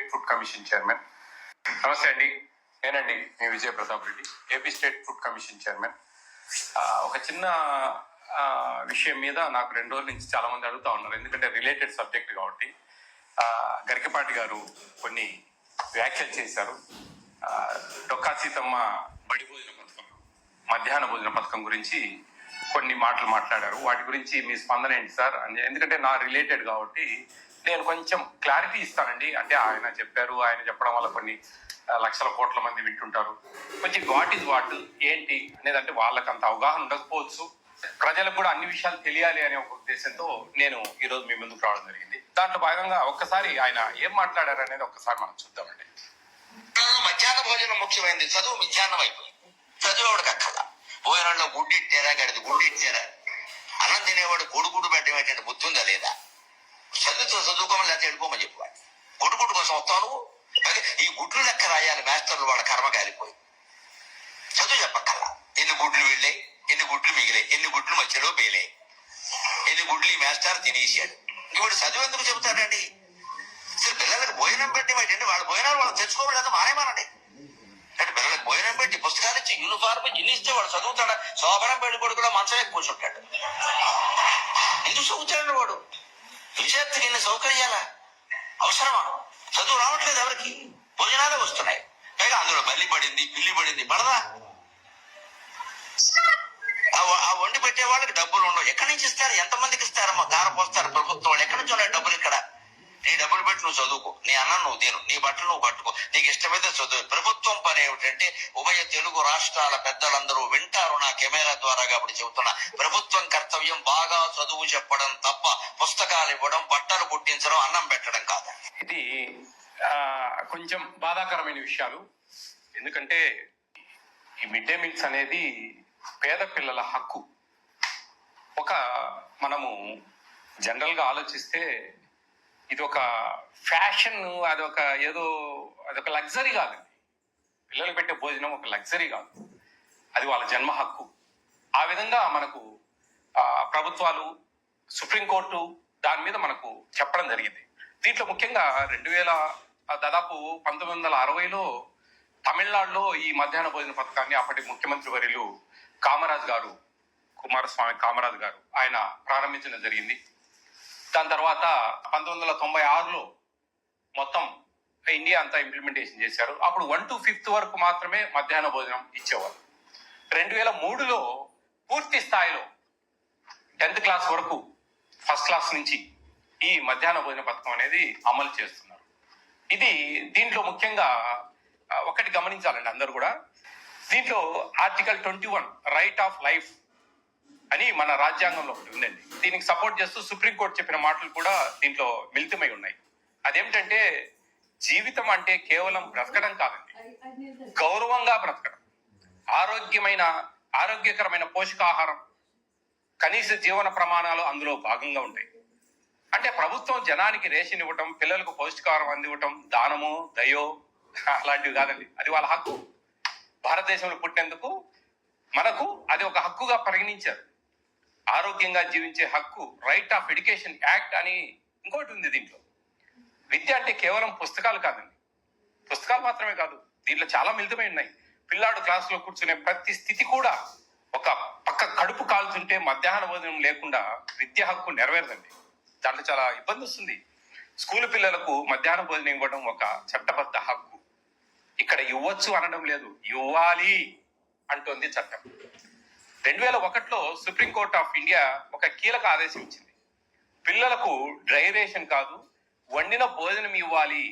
State food commission chairman. నమస్తే అండి, నేనండి మీ Vijaya Pratap Reddy, AP state food commission chairman. ఒక చిన్న విషయం మీద నాకు 2 రోజుల నుంచి చాలా మంది అడుగుతా ఉన్నారు, ఎందుకంటే రిలేటెడ్ సబ్జెక్ట్ కాబట్టి. గరికపాటి గారు కొన్ని వ్యాఖ్యలు చేశారు. డొక్కా సీతమ్మ బడి భోజన పథకం, మధ్యాహ్న భోజన పథకం గురించి కొన్ని మాటలు మాట్లాడారు. వాటి గురించి మీ స్పందన ఏంటి సార్? ఎందుకంటే నా రిలేటెడ్ కాబట్టి నేను కొంచెం క్లారిటీ ఇస్తానండి. అంటే ఆయన చెప్పారు, ఆయన చెప్పడం వల్ల కొన్ని లక్షల కోట్ల మంది వింటుంటారు. కొంచెం వాట్ ఈజ్ వాట్ ఏంటి అనేది, అంటే వాళ్ళకి అంత అవగాహన ఉండకపోవచ్చు, ప్రజలకు కూడా అన్ని విషయాలు తెలియాలి అనే ఒక ఉద్దేశంతో నేను ఈరోజు మీ ముందుకు రావడం జరిగింది. దాంట్లో భాగంగా ఒక్కసారి ఆయన ఏం మాట్లాడారు అనేది ఒక్కసారి మనం చూద్దామండి. మధ్యాహ్న భోజనం ముఖ్యమైనది, చదువు మధ్యాహ్నం అయిపోయింది. చదువు ఎవడికి అక్కల భోజనంలో గుడ్డిట్టారా, గడిది గుడ్డిట్టారా, అన్నం తినేవాడు కొడుకుడు పెట్టడం బుద్ధి ఉందా లేదా? చదువుకోమని లేకపోతే వెళ్ళిపోమని చెప్పేవాడు. కొడుకుడు కోసం వస్తాను, ఈ గుడ్లు లెక్క రాయాలి మాస్టర్లు, వాళ్ళ కర్మ కాలిపోయి. చదువు చెప్పక్కల్లా, ఎన్ని గుడ్లు వెళ్ళాయి, ఎన్ని గుడ్లు మిగిలాయి, ఎన్ని గుడ్లు మధ్యలో పేలాయి, ఎన్ని గుడ్లు ఈ మాస్టర్ తినేసాడు. ఇప్పుడు చదువు ఎందుకు చెబుతాడండి? అసలు పిల్లలకు భోజనం పెట్టి ఏంటంటే వాళ్ళ భోజనాలు వాళ్ళు తెచ్చుకోవడం మానేమానండి. అంటే పిల్లలకు భోజనం పెట్టి పుస్తకాలు ఇచ్చి యూనిఫార్మ్ ఇన్ని ఇస్తే వాడు చదువుతాడా? శోభనం పెళ్లి కొడుకులో మంచమే కూర్చుంటాడు. ఎందుకు చదువుతాడు వాడు? విద్యార్థికి ఇన్ని సౌకర్యాలా అవసరమా? చదువు రావట్లేదు ఎవరికి, భోజనాలే వస్తున్నాయి. పైగా అందులో బల్లి పడింది, పిల్లి పడింది, పడదా? ఆ వండి పెట్టే వాళ్ళకి డబ్బులు ఉండవు. ఎక్కడి నుంచి ఇస్తారు? ఎంతమందికి ఇస్తారమ్మా? దార పోస్తారు ప్రభుత్వం వాళ్ళు. ఎక్కడి నుంచి ఉన్నాయి డబ్బులు? ఇక్కడ నీ డబ్బులు పెట్టి నువ్వు చదువుకో, నీ అన్నం నువ్వు తిను, నీ బట్టలు నువ్వు కట్టుకో, నీకు ఇష్టమైతే చదువు. ప్రభుత్వం పని ఏమిటంటే, ఉభయ తెలుగు రాష్ట్రాల పెద్దలందరూ వింటారు నా కెమెరా ద్వారా కాబట్టి చెబుతున్నా, ప్రభుత్వం కర్తవ్యం బాగా చదువు చెప్పడం తప్ప పుస్తకాలు ఇవ్వడం, బట్టలు కుట్టించడం, అన్నం పెట్టడం కాదు. ఇది కొంచెం బాధాకరమైన విషయాలు. ఎందుకంటే ఈ మిడ్ డే మీల్స్ అనేది పేద పిల్లల హక్కు. మనము జనరల్ గా ఆలోచిస్తే ఇది ఒక ఫ్యాషన్, అదొక లగ్జరీ కాదండి. పిల్లలు పెట్టే భోజనం ఒక లగ్జరీ కాదు, అది వాళ్ళ జన్మ హక్కు. ఆ విధంగా మనకు ప్రభుత్వాలు, సుప్రీంకోర్టు దాని మీద మనకు చెప్పడం జరిగింది. దీంట్లో ముఖ్యంగా దాదాపు 1960లో తమిళనాడులో ఈ మధ్యాహ్న భోజన పథకాన్ని అప్పటి ముఖ్యమంత్రి వర్యులు కుమారస్వామి కామరాజ్ గారు ఆయన ప్రారంభించడం జరిగింది. దాని తర్వాత 1996లో మొత్తం ఇండియా అంతా ఇంప్లిమెంటేషన్ చేశారు. అప్పుడు 1 to 5th వరకు మాత్రమే మధ్యాహ్న భోజనం ఇచ్చేవారు. 2003లో పూర్తి స్థాయిలో 10th క్లాస్ వరకు, ఫస్ట్ క్లాస్ నుంచి ఈ మధ్యాహ్న భోజన పథకం అనేది అమలు చేస్తున్నారు. దీంట్లో ముఖ్యంగా ఒకటి గమనించాలండి అందరూ కూడా. దీంట్లో ఆర్టికల్ 21 రైట్ ఆఫ్ లైఫ్ అని మన రాజ్యాంగంలో ఒకటి ఉందండి. దీనికి సపోర్ట్ చేస్తూ సుప్రీంకోర్టు చెప్పిన మాటలు కూడా దీంట్లో మిళితమై ఉన్నాయి. అదేమిటంటే, జీవితం అంటే కేవలం బ్రతకడం కాదండి, గౌరవంగా బ్రతకడం, ఆరోగ్యకరమైన పోషకాహారం, కనీస జీవన ప్రమాణాలు అందులో భాగంగా ఉంటాయి. అంటే ప్రభుత్వం జనానికి రేషన్ ఇవ్వటం, పిల్లలకు పౌష్టికాహారం అందివ్వటం దానమో దయో అలాంటివి కాదండి, అది వాళ్ళ హక్కు. భారతదేశంలో పుట్టినందుకు మనకు అది ఒక హక్కుగా పరిగణించారు. ఆరోగ్యంగా జీవించే హక్కు, రైట్ ఆఫ్ ఎడ్యుకేషన్ యాక్ట్ అని ఇంకోటి ఉంది. దీంట్లో విద్య అంటే కేవలం పుస్తకాలు కాదండి, పుస్తకాలు మాత్రమే కాదు, దీంట్లో చాలా మిళితమై ఉన్నాయి. పిల్లాడు క్లాసులో కూర్చునే ప్రతి స్థితి కూడా, ఒక పక్క కడుపు కాల్చుంటే మధ్యాహ్న భోజనం లేకుండా విద్య హక్కు నెరవేరదండి. దాంట్లో చాలా ఇబ్బంది వస్తుంది. స్కూల్ పిల్లలకు మధ్యాహ్న భోజనం ఇవ్వడం ఒక చట్టబద్ధ హక్కు. ఇక్కడ ఇవ్వచ్చు అనడం లేదు, ఇవ్వాలి అంటోంది చట్టం. 2001లో సుప్రీంకోర్టు ఆఫ్ ఇండియా ఒక కీలక ఆదేశం ఇచ్చింది. పిల్లలకు డ్రై రేషన్ కాదు, వండిన భోజనం ఇవ్వాలి.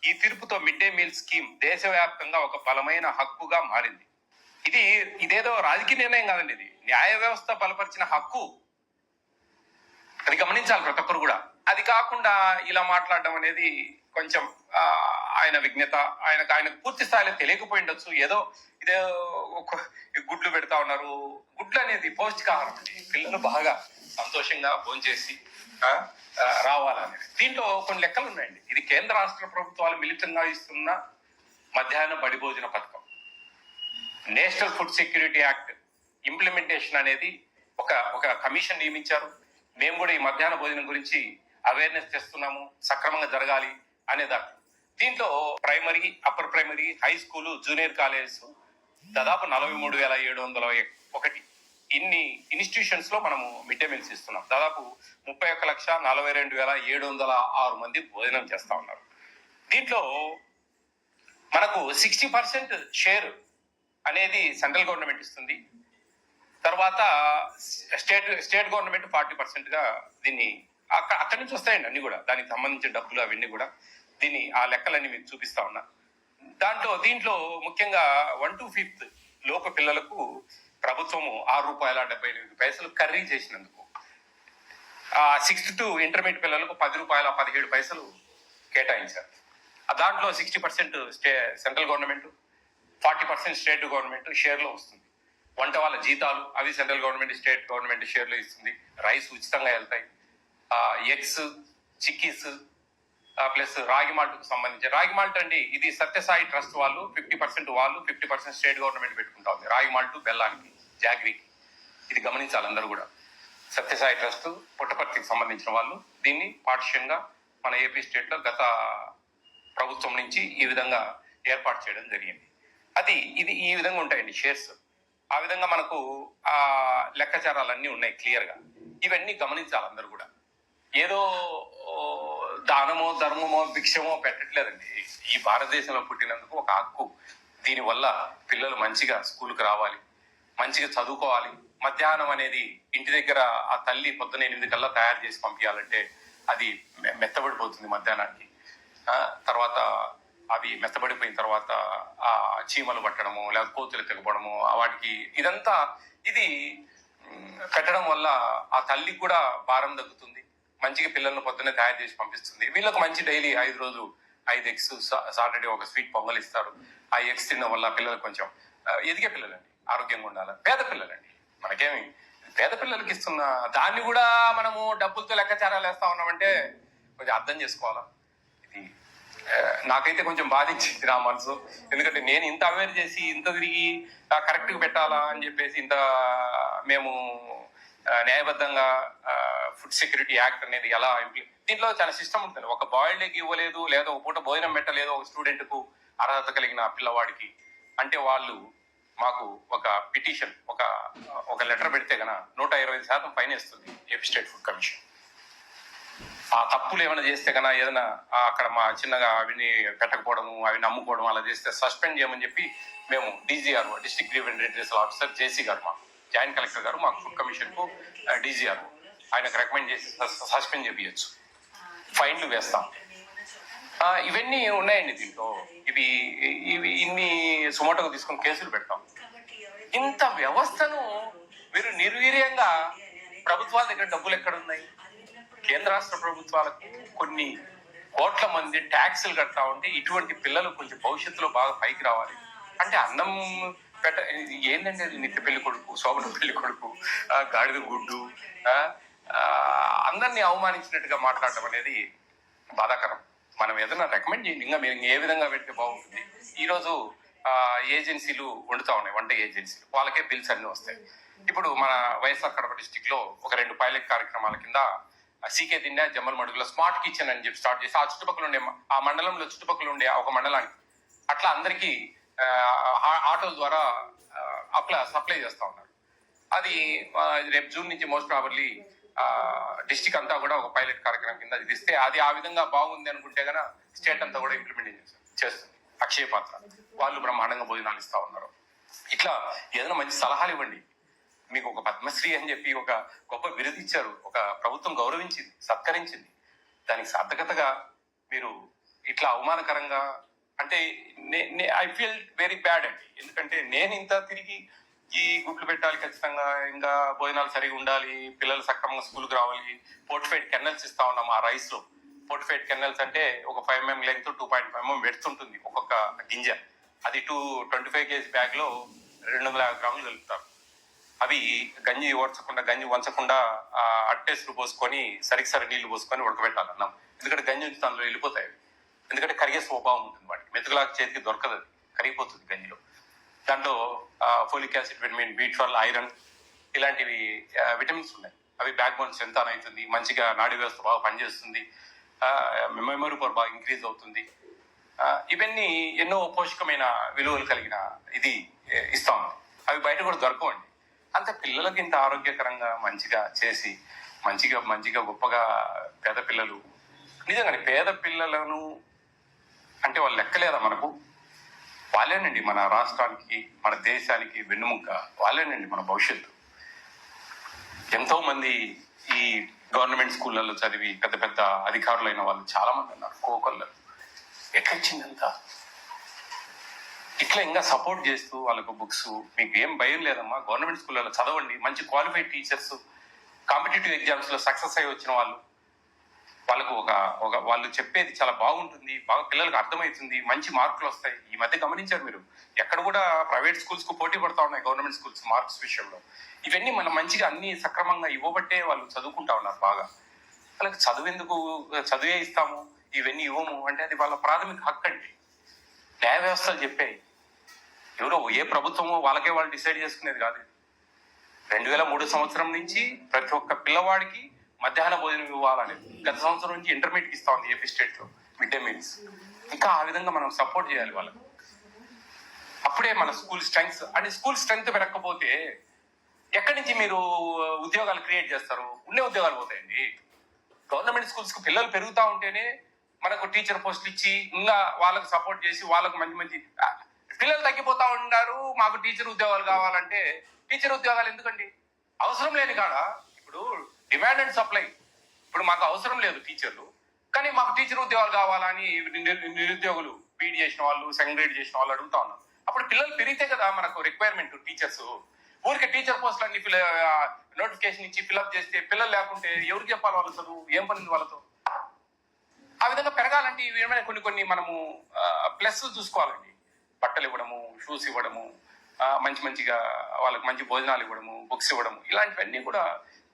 ఈ తీర్పుతో మిడ్ డే మీల్ స్కీమ్ దేశవ్యాప్తంగా ఒక బలమైన హక్కుగా మారింది. ఇదేదో రాజకీయ నిర్ణయం కాదండి, ఇది న్యాయ వ్యవస్థ బలపరిచిన హక్కు. అది గమనించాలి ప్రతి ఒక్కరు కూడా. అది కాకుండా ఇలా మాట్లాడడం అనేది కొంచెం ఆయన విజ్ఞత, ఆయనకు పూర్తి స్థాయిలో తెలియకపోయి ఉండొచ్చు. ఇదే గుడ్లు పెడతా ఉన్నారు. గుడ్లు అనేది పౌష్టికాహారం అండి, పిల్లలు బాగా సంతోషంగా భోంచేసి రావాలనేది. దీంట్లో కొన్ని లెక్కలు ఉన్నాయండి. ఇది కేంద్ర రాష్ట్ర ప్రభుత్వాలు మిళితంగా ఇస్తున్న మధ్యాహ్న బడి భోజన పథకం. National food security act implementation అనేది ఒక కమిషన్ నియమించారు. మేము కూడా ఈ మధ్యాహ్న భోజనం గురించి అవేర్నెస్ తెస్తున్నాము, సక్రమంగా జరగాలి అనేదాన్ని. దీంట్లో primary, upper primary, high school, junior college దాదాపు 43,701 ఇన్ని ఇన్స్టిట్యూషన్స్ లో మనము మిడ్ డే మీల్స్ ఇస్తున్నాం. దాదాపు 31,42,706 మంది భోజనం చేస్తా ఉన్నారు. దీంట్లో మనకు 60% షేర్ అనేది సెంట్రల్ గవర్నమెంట్ ఇస్తుంది. తర్వాత స్టేట్ గవర్నమెంట్ 40% గా దీన్ని అక్కడి నుంచి వస్తాయండి అన్ని కూడా, దానికి సంబంధించిన డబ్బులు అవన్నీ కూడా. దీన్ని ఆ లెక్కలన్నీ మీకు చూపిస్తా ఉన్నా. దీంట్లో ముఖ్యంగా 1 to 5th లోక పిల్లలకు ప్రభుత్వము ₹6.78 కర్రీ చేసినందుకు, 6th to ఇంటర్మీడియట్ పిల్లలకు ₹10.17 కేటాయించారు. దాంట్లో 60% central government, 40% state government share లో వస్తుంది. వంట వాళ్ళ జీతాలు అవి central government, state government share లో ఇస్తుంది. రైస్ ఉచితంగా వెళ్తాయి. ఎగ్స్, చిక్కీస్ ప్లస్ రాగి మాల్ట్కు సంబంధించి, రాగి మాల్ట్ అండి ఇది సత్యసాయి ట్రస్ట్ వాళ్ళు 50% వాళ్ళు, 50% స్టేట్ గవర్నమెంట్ పెట్టుకుంటా ఉంది. రాగి మాల్ట్ బెల్లానికి, జాగ్రీకి. ఇది గమనించాలి అందరూ కూడా. సత్యసాయి ట్రస్ట్ పుట్టపర్తికి సంబంధించిన వాళ్ళు దీన్ని పార్టిషన్ గా మన ఏపీ స్టేట్ లో గత ప్రభుత్వం నుంచి ఈ విధంగా ఏర్పాటు చేయడం జరిగింది. ఇది ఈ విధంగా ఉంటాయండి షేర్స్. ఆ విధంగా మనకు ఆ లెక్కాచారాలన్నీ ఉన్నాయి క్లియర్ గా. ఇవన్నీ గమనించాలి అందరూ కూడా. ఏదో దానమో, ధర్మమో, భిక్షమో పెట్టట్లేదండి. ఈ భారతదేశంలో పుట్టినందుకు ఒక హక్కు. దీనివల్ల పిల్లలు మంచిగా స్కూల్కి రావాలి, మంచిగా చదువుకోవాలి. మధ్యాహ్నం అనేది ఇంటి దగ్గర ఆ తల్లి పొద్దున 8 కల్లా తయారు చేసి పంపించాలంటే అది మెత్తబడిపోతుంది మధ్యాహ్నానికి. తర్వాత అవి మెత్తబడిపోయిన తర్వాత ఆ చీమలు పట్టడము, లేదా కోతులు తెగపడము, వాటికి ఇది పెట్టడం వల్ల ఆ తల్లికి కూడా భారం తగ్గుతుంది. మంచిగా పిల్లలను పొద్దున్నే తయారు చేసి పంపిస్తుంది. వీళ్ళకి మంచి డైలీ 5 రోజు 5 ఎగ్స్, సాటర్డే ఒక స్వీట్ పొంగల్ ఇస్తారు. ఆ ఎగ్స్ తినడం వల్ల పిల్లలు కొంచెం ఎదిగే పిల్లలండి, ఆరోగ్యంగా ఉండాలి. పేద పిల్లలండి, మనకేమి పేద పిల్లలకి ఇస్తున్న దాన్ని కూడా మనము డబ్బులతో లెక్కాచారాలు వేస్తా ఉన్నామంటే కొంచెం అర్థం చేసుకోవాలా. ఇది నాకైతే కొంచెం బాధించింది నా మనసు. ఎందుకంటే నేను ఇంత అవేర్ చేసి ఇంత తిరిగి కరెక్ట్గా పెట్టాలా అని చెప్పేసి ఇంత మేము న్యాయబద్ధంగా ఫుడ్ సెక్యూరిటీ యాక్ట్ అనేది ఎలా దీంట్లో చాలా సిస్టమ్ ఉంటుంది. ఒక బాయిల్డ్ ఎగ్ ఇవ్వలేదు, లేదా ఒక పూట భోజనం పెట్టలేదు ఒక స్టూడెంట్ కు, అర్హత కలిగిన పిల్లవాడికి అంటే వాళ్ళు మాకు ఒక పిటిషన్, ఒక లెటర్ పెడితే గన 120% ఫైన్ వేస్తుంది ఏపీ స్టేట్ ఫుడ్ కమిషన్. ఆ తప్పులు ఏమైనా చేస్తే కన్నా ఏదైనా అక్కడ మా చిన్నగా అవిని పెట్టకపోవడము, అవి అమ్ముకోవడం అలా చేస్తే సస్పెండ్ చేయమని చెప్పి మేము DGR, district grievance redressal officer JC గారు, మా జాయింట్ కలెక్టర్ గారు మాకు ఫుడ్ కమిషన్ కు డీజీఆర్ ఆయనకు రికమెండ్ చేసి సస్పెండ్ చేయించచ్చు, ఫైన్లు వేస్తాం. ఇవన్నీ ఉన్నాయండి దీంట్లో. ఇవి ఇన్ని సుమోటోగా తీసుకుని కేసులు పెడతాం. ఇంత వ్యవస్థను మీరు నిర్వీర్యంగా, ప్రభుత్వాల దగ్గర డబ్బులు ఎక్కడున్నాయి? కేంద్ర రాష్ట్ర ప్రభుత్వాలకు కొన్ని కోట్ల మంది ట్యాక్సులు కడతా ఉంటే ఇటువంటి పిల్లలు కొంచెం భవిష్యత్తులో బాగా పైకి రావాలి అంటే అన్నం ఏంటంటే అది నిత్య పెళ్లి కొడుకు, శోభన పెళ్లి కొడుకు, గాడిద గుడ్డు, అందరినీ అవమానించినట్టుగా మాట్లాడటం అనేది బాధాకరం. మనం ఏదైనా రికమెండ్ చేయండి, ఇంకా మీరు ఏ విధంగా పెడితే బాగుంటుంది. ఈరోజు ఏజెన్సీలు వండుతా ఉన్నాయి, వంట ఏజెన్సీలు, వాళ్ళకే బిల్స్ అన్ని వస్తాయి. ఇప్పుడు మన వైఎస్ఆర్ కడప డిస్టిక్ లో ఒక 2 పైలట్ కార్యక్రమాల కింద సీకే దిండా, జమ్మల్ మడుగులో స్మార్ట్ కిచెన్ అని చెప్పి స్టార్ట్ చేసి ఆ చుట్టుపక్కల ఉండే, ఆ మండలంలో చుట్టుపక్కల ఉండే ఒక మండలానికి అట్లా అందరికీ ఆటోల ద్వారా సప్లై చేస్తా ఉన్నారు. అది రేపు జూన్ నుంచి మోస్ట్ ప్రాబబ్లీ డిస్టిక్ అంతా కూడా ఒక పైలట్ కార్యక్రమం కింద ఇది ఇస్తే, అది ఆ విధంగా బాగుంది అనుకుంటే గన స్టేట్ అంతా కూడా ఇంప్లిమెంట్ చేస్తుంది. అక్షయ పాత్ర వాళ్ళు బ్రహ్మాండంగా భోజనాలు ఇస్తా ఉన్నారు. ఇట్లా ఏదైనా మంచి సలహాలు ఇవ్వండి. మీకు ఒక పద్మశ్రీ అని చెప్పి ఒక గొప్ప బిరుదు ఇచ్చారు, ఒక ప్రభుత్వం గౌరవించింది, సత్కరించింది. దానికి సార్థకతగా మీరు ఇట్లా అవమానకరంగా అంటే ఐ ఫీల్ వెరీ బ్యాడ్ అండి. ఎందుకంటే నేను ఇంత తిరిగి ఈ గుడ్లు పెట్టాలి ఖచ్చితంగా, ఇంకా భోజనాలు సరిగా ఉండాలి, పిల్లలు సక్రమంగా స్కూల్కి రావాలి, పోర్టిఫైడ్ కెన్నెల్స్ ఇస్తా ఉన్నాం ఆ రైస్ లో. పోర్టిఫైడ్ కెన్నెల్స్ అంటే ఒక 5 mm లెంగ్త్, 2.5 mm వెడ్త్ ఉంటుంది ఒక్కొక్క గింజ. అది 25 kg బ్యాగ్ లో 250 గ్రాములు కలుపుతారు. అవి గంజి వంచకుండా అట్టేసులు పోసుకొని సరి నీళ్లు పోసుకొని ఉడకబెట్టాలి అన్నం. ఎందుకంటే గంజి ఉంచి దానిలో వెళ్ళిపోతాయి. ఎందుకంటే కరిగే స్వభావం ఉంటుంది వాటికి, మెతుకులాగా చేతికి దొరకదు, అది కరిగిపోతుంది గంజిలో. దాంట్లో folic acid, vitamin B12, iron ఇలాంటివి విటమిన్స్ ఉన్నాయి. అవి బ్యాక్ బోన్ స్ట్రెంత్ అవుతుంది, మంచిగా నాడీ వ్యవస్థ బాగా పనిచేస్తుంది, మెమరీ పవర్ బాగా ఇంక్రీజ్ అవుతుంది. ఇవన్నీ ఎన్నో పోషకమైన విలువలు కలిగిన ఇది ఇస్తా ఉంది. అవి బయట కూడా దొరకవండి. అంత పిల్లలకి ఇంత ఆరోగ్యకరంగా మంచిగా చేసి మంచిగా గొప్పగా పేద పిల్లలు, నిజంగానే పేద పిల్లలను అంటే వాళ్ళు లెక్కలేదా మనకు? వాళ్ళేనండి మన రాష్ట్రానికి, మన దేశానికి వెన్నుముక్క. వాళ్ళేనండి మన భవిష్యత్తు. ఎంతో మంది ఈ గవర్నమెంట్ స్కూళ్ళల్లో చదివి పెద్ద పెద్ద అధికారులైన వాళ్ళు చాలా మంది ఉన్నారు. కోకొల్లలు ఎట్లొచ్చిందంత? ఇట్లా ఇంకా సపోర్ట్ చేస్తూ వాళ్ళకు బుక్స్, మీకు ఏం భయం లేదమ్మా, గవర్నమెంట్ స్కూళ్ళలో చదవండి, మంచి క్వాలిఫైడ్ టీచర్స్, కాంపిటేటివ్ ఎగ్జామ్స్ లో సక్సెస్ అయి వచ్చిన వాళ్ళకు ఒక వాళ్ళు చెప్పేది చాలా బాగుంటుంది, బాగా పిల్లలకు అర్థమవుతుంది, మంచి మార్కులు వస్తాయి. ఈ మధ్య గమనించారు మీరు, ఎక్కడ కూడా ప్రైవేట్ స్కూల్స్ కు పోటీ పడతా ఉన్నాయి గవర్నమెంట్ స్కూల్స్ మార్క్స్ విషయంలో. ఇవన్నీ మనం మంచిగా అన్ని సక్రమంగా ఇవ్వబట్టే వాళ్ళు చదువుకుంటా ఉన్నారు బాగా. వాళ్ళకి చదువే ఇస్తాము, ఇవన్నీ ఇవ్వము అంటే అది వాళ్ళ ప్రాథమిక హక్కు అండి. న్యాయ వ్యవస్థలు చెప్పాయి. ఎవరో ఏ ప్రభుత్వమో వాళ్ళకే వాళ్ళు డిసైడ్ చేసుకునేది కాదు. 2003 సంవత్సరం నుంచి ప్రతి ఒక్క పిల్లవాడికి మధ్యాహ్న భోజనం ఇవ్వాలనేది. గత సంవత్సరం నుంచి ఇంటర్మీడియట్ ఇస్తా ఉంది ఏపీ స్టేట్ లో మిడ్ డే మీల్స్. ఇంకా ఆ విధంగా మనం సపోర్ట్ చేయాలి వాళ్ళకి. అప్పుడే మన స్కూల్ స్ట్రెంగ్త్ పెరగకపోతే ఎక్కడి నుంచి మీరు ఉద్యోగాలు క్రియేట్ చేస్తారు? ఉండే ఉద్యోగాలు పోతాయండి. గవర్నమెంట్ స్కూల్స్ కు పిల్లలు పెరుగుతా ఉంటేనే మనకు టీచర్ పోస్టులు ఇచ్చి ఇంకా వాళ్ళకు సపోర్ట్ చేసి వాళ్ళకు మంచి పిల్లలు తగ్గిపోతా ఉన్నారు. మాకు టీచర్ ఉద్యోగాలు కావాలంటే టీచర్ ఉద్యోగాలు ఎందుకండి? అవసరం లేని కాడ ఇప్పుడు డిమాండ్ అండ్ సప్లై. ఇప్పుడు మాకు అవసరం లేదు టీచర్లు, కానీ మాకు టీచర్ ఉద్యోగాలు కావాలని నిరుద్యోగులు, బీఈడీ చేసిన వాళ్ళు, సెకండ్ గ్రేడ్ చేసిన వాళ్ళు అడుగుతా ఉన్నారు. అప్పుడు పిల్లలు పెరిగితే కదా మనకు రిక్వైర్మెంట్ టీచర్స్. ఊరికే టీచర్ పోస్టులు అన్ని నోటిఫికేషన్ ఇచ్చి ఫిల్అప్ చేస్తే పిల్లలు లేకుంటే ఎవరికి చెప్పాలి వాళ్ళ చదువు? ఏం పని వాళ్ళతో? ఆ విధంగా పెరగాలంటే ఏమైనా కొన్ని మనము ప్లస్ చూసుకోవాలండి. బట్టలు ఇవ్వడము, షూస్ ఇవ్వడము, మంచిగా వాళ్ళకి మంచి భోజనాలు ఇవ్వడము, బుక్స్ ఇవ్వడము, ఇలాంటివన్నీ కూడా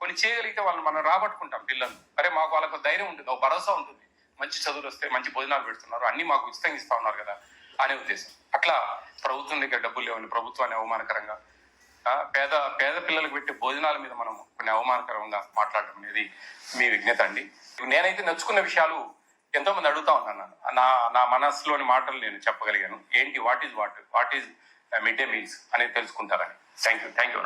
కొన్ని చేయగలిగితే వాళ్ళు మనం రాబట్టుకుంటాం పిల్లలు. అరే మాకు వాళ్ళకు ధైర్యం ఉంటుంది, ఒక భరోసా ఉంటుంది, మంచి చదువులు వస్తే మంచి భోజనాలు పెడుతున్నారు, అన్ని మాకు ఉచితంగా ఇస్తా ఉన్నారు కదా అనే ఉద్దేశం. అట్లా ప్రభుత్వం దగ్గర డబ్బులు లేవని ప్రభుత్వాన్ని అవమానకరంగా, పేద పిల్లలకు పెట్టే భోజనాల మీద మనం కొన్ని అవమానకరంగా మాట్లాడటం అనేది మీ విజ్ఞత అండి. నేనైతే నచ్చుకున్న విషయాలు ఎంతో మంది అడుగుతా ఉన్నాను. నా మనస్సులోని మాటలు నేను చెప్పగలిగాను. ఏంటి what is mid day meals అనేది తెలుసుకుంటారని. Thank you.